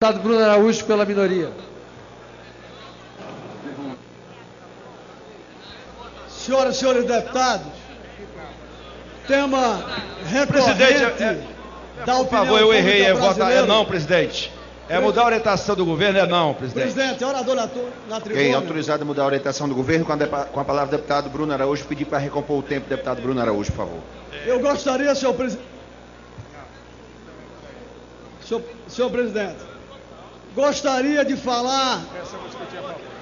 Deputado Bruno Araújo, pela minoria. Senhoras e senhores deputados, tema recorrente da opinião por favor, eu errei, é votar, brasileira. não, presidente. É mudar a orientação do governo, não, presidente. Presidente, orador na tribuna. Quem é autorizado a mudar a orientação do governo, com a palavra o deputado Bruno Araújo, pedir para recompor o tempo, deputado Bruno Araújo, por favor. Eu gostaria, senhor presidente. Senhor presidente, gostaria de falar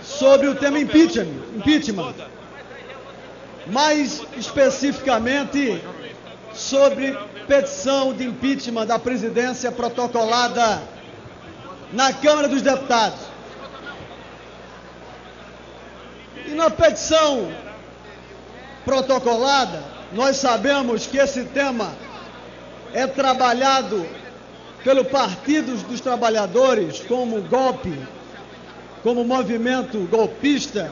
sobre o tema impeachment, mais especificamente sobre petição de impeachment da presidência protocolada na Câmara dos Deputados. E na petição protocolada, nós sabemos que esse tema é trabalhado pelo Partido dos Trabalhadores como golpe, como movimento golpista,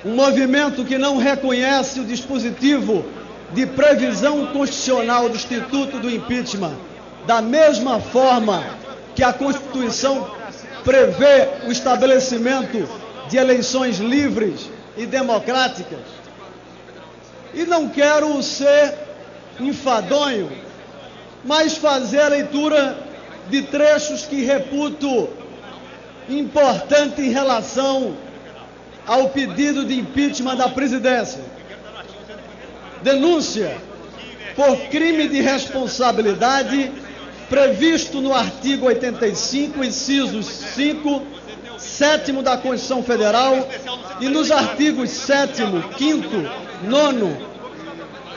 um movimento que não reconhece o dispositivo de previsão constitucional do Instituto do Impeachment, da mesma forma que a Constituição prevê o estabelecimento de eleições livres e democráticas. E não quero ser enfadonho, mas fazer a leitura de trechos que reputo importante em relação ao pedido de impeachment da presidência. Denúncia por crime de responsabilidade previsto no artigo 85, incisos 5, 7º da Constituição Federal e nos artigos 7º, 5º, 9º,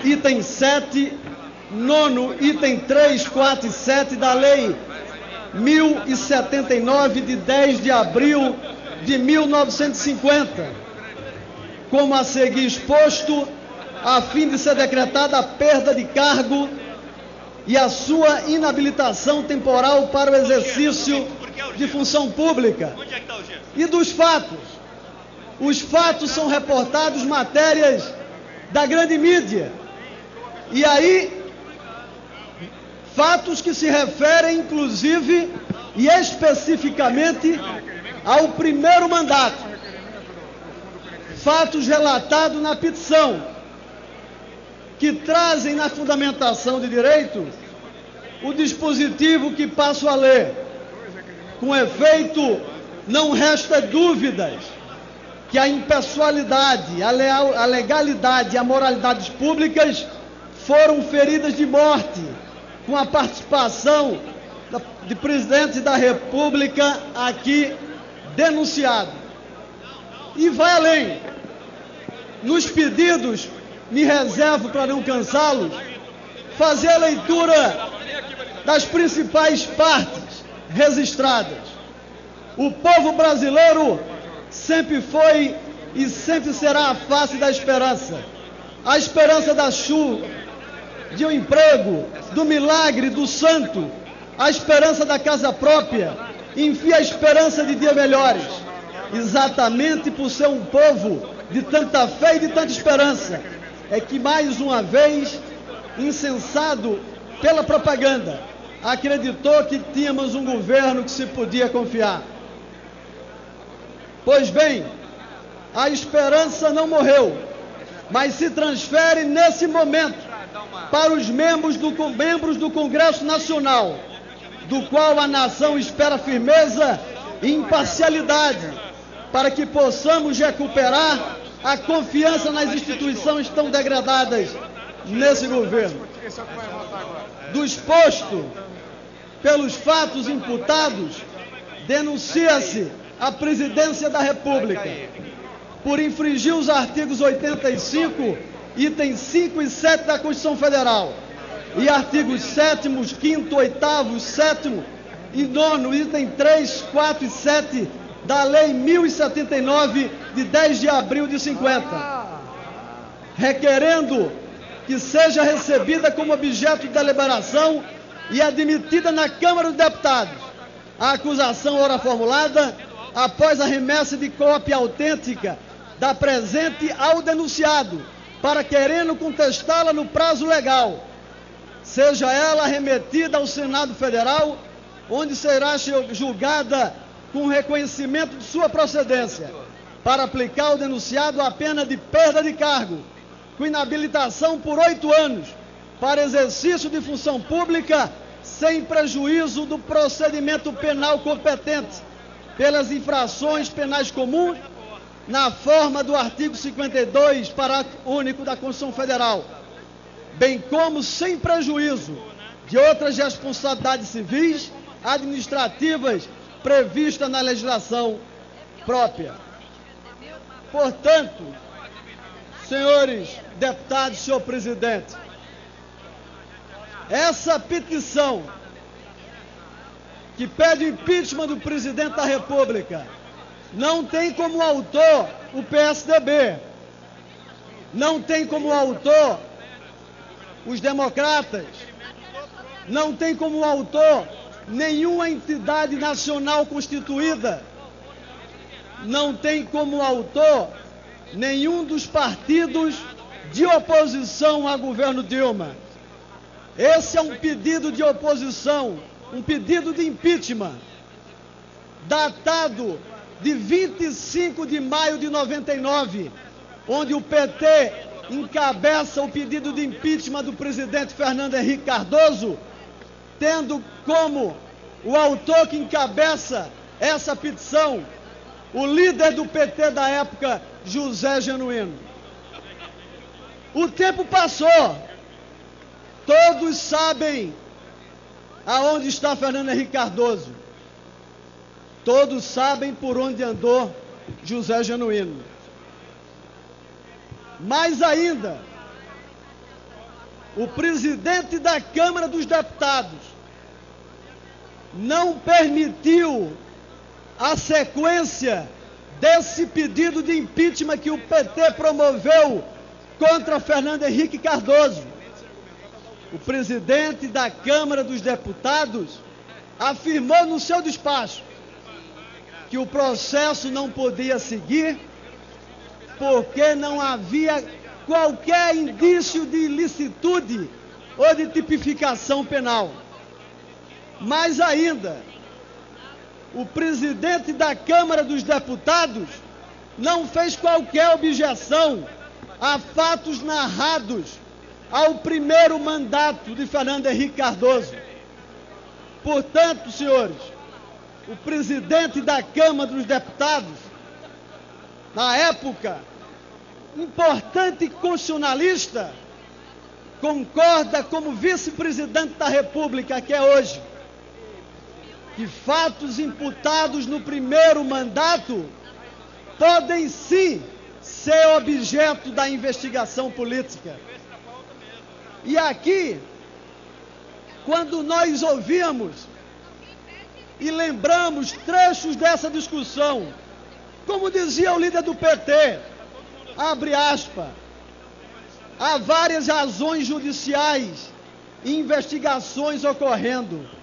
item 7, 9º, item 3, 4 e 7 da Lei 1079, de 10 de abril de 1950, como a seguir exposto, a fim de ser decretada a perda de cargo e a sua inabilitação temporal para o exercício de função pública. E dos fatos? Os fatos são reportados matérias da grande mídia. E aí, fatos que se referem, inclusive, e especificamente ao primeiro mandato. Fatos relatados na petição, que trazem na fundamentação de direito o dispositivo que passo a ler. Com efeito, não resta dúvidas que a impessoalidade, a legalidade e a moralidade públicas foram feridas de morte, com a participação de presidente da República aqui denunciado. E vai além. Nos pedidos, me reservo para não cansá-los, fazer a leitura das principais partes registradas. O povo brasileiro sempre foi e sempre será a face da esperança. A esperança da chuva, de um emprego, do milagre, do santo, a esperança da casa própria, enfim, a esperança de dias melhores. Exatamente por ser um povo de tanta fé e de tanta esperança, é que mais uma vez, insensado pela propaganda, acreditou que tínhamos um governo que se podia confiar. Pois bem, a esperança não morreu, mas se transfere nesse momento para os membros do Congresso Nacional, do qual a nação espera firmeza e imparcialidade, para que possamos recuperar a confiança nas instituições tão degradadas nesse governo. Do exposto pelos fatos imputados, denuncia-se a presidência da República por infringir os artigos 85, itens 5 e 7 da Constituição Federal e artigos 7º, 5º, 8º, 7º e 9º, item 3, 4 e 7 da Lei 1079, de 10 de abril de 50, requerendo que seja recebida como objeto de deliberação e admitida na Câmara dos Deputados a acusação ora formulada após a remessa de cópia autêntica da presente ao denunciado, para querendo contestá-la no prazo legal, seja ela remetida ao Senado Federal onde será julgada com reconhecimento de sua procedência, para aplicar ao denunciado a pena de perda de cargo, com inabilitação por 8 anos, para exercício de função pública, sem prejuízo do procedimento penal competente, pelas infrações penais comuns, na forma do artigo 52, parágrafo único da Constituição Federal, bem como sem prejuízo de outras responsabilidades civis, administrativas, previstas na legislação própria. Portanto, senhores deputados, senhor presidente, essa petição que pede o impeachment do presidente da República não tem como autor o PSDB, não tem como autor os democratas, não tem como autor nenhuma entidade nacional constituída, não tem como autor nenhum dos partidos de oposição ao governo Dilma. Esse é um pedido de oposição, um pedido de impeachment, datado de 25 de maio de 99, onde o PT encabeça o pedido de impeachment do presidente Fernando Henrique Cardoso, tendo como o autor que encabeça essa petição o líder do PT da época, José Genuíno. O tempo passou, todos sabem aonde está Fernando Henrique Cardoso, todos sabem por onde andou José Genuíno. Mais ainda, o presidente da Câmara dos Deputados não permitiu a sequência desse pedido de impeachment que o PT promoveu contra Fernando Henrique Cardoso. O presidente da Câmara dos Deputados afirmou no seu despacho que o processo não podia seguir porque não havia qualquer indício de ilicitude ou de tipificação penal. Mais ainda, o presidente da Câmara dos Deputados não fez qualquer objeção a fatos narrados ao primeiro mandato de Fernando Henrique Cardoso. Portanto, senhores, o presidente da Câmara dos Deputados, na época, importante constitucionalista, concorda como vice-presidente da República, que é hoje, que fatos imputados no primeiro mandato podem sim ser objeto da investigação política. E aqui, quando nós ouvimos e lembramos trechos dessa discussão, como dizia o líder do PT, abre aspas, há várias razões judiciais e investigações ocorrendo,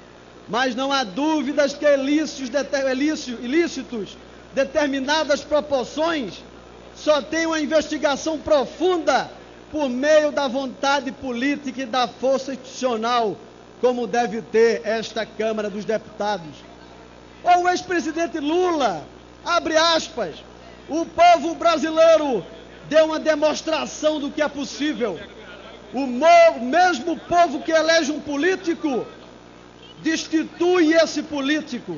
mas não há dúvidas que ilícitos, determinadas proporções, só tem uma investigação profunda por meio da vontade política e da força institucional, como deve ter esta Câmara dos Deputados. Ou o ex-presidente Lula, abre aspas, o povo brasileiro deu uma demonstração do que é possível. O mesmo povo que elege um político destitui esse político.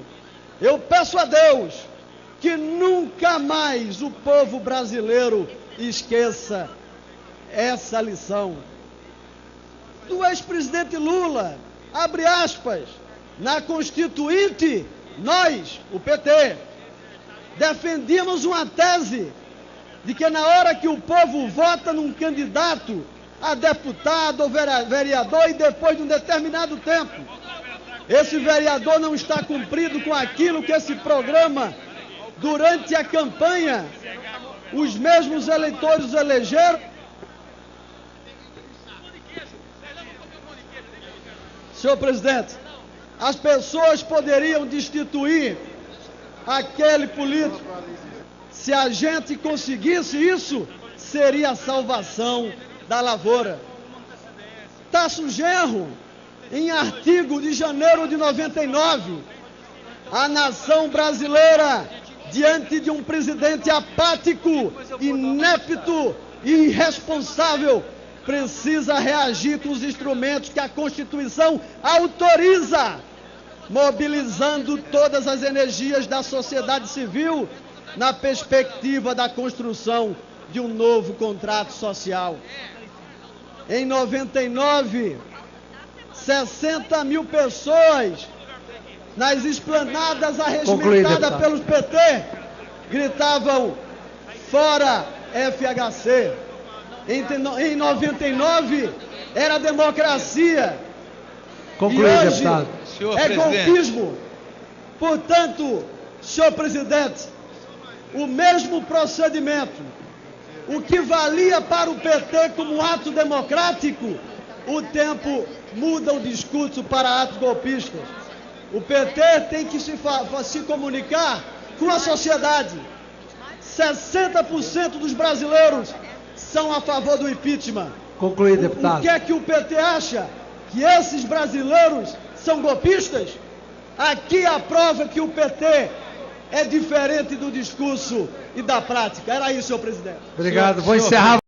Eu peço a Deus que nunca mais o povo brasileiro esqueça essa lição. Do ex-presidente Lula, abre aspas, na Constituinte, nós, o PT, defendíamos uma tese de que na hora que o povo vota num candidato a deputado ou vereador e depois de um determinado tempo, esse vereador não está cumprindo com aquilo que esse programa, durante a campanha, os mesmos eleitores elegeram. Senhor presidente, as pessoas poderiam destituir aquele político. Se a gente conseguisse isso, seria a salvação da lavoura. Tasso Genro em artigo de janeiro de 99, a nação brasileira, diante de um presidente apático, inepto e irresponsável, precisa reagir com os instrumentos que a Constituição autoriza, mobilizando todas as energias da sociedade civil na perspectiva da construção de um novo contrato social. Em 99, 60 mil pessoas nas esplanadas arregimentadas pelos PT gritavam "Fora FHC". Em 99 era democracia. Concluir, e hoje deputado. é golpismo. Portanto, senhor presidente, o mesmo procedimento, o que valia para o PT como ato democrático, o tempo muda o discurso para atos golpistas. O PT tem que se comunicar com a sociedade. 60% dos brasileiros são a favor do impeachment. Concluir, deputado. O que é que o PT acha? Que esses brasileiros são golpistas? Aqui a prova que o PT é diferente do discurso e da prática. Era isso, senhor presidente. Obrigado. Vou encerrar.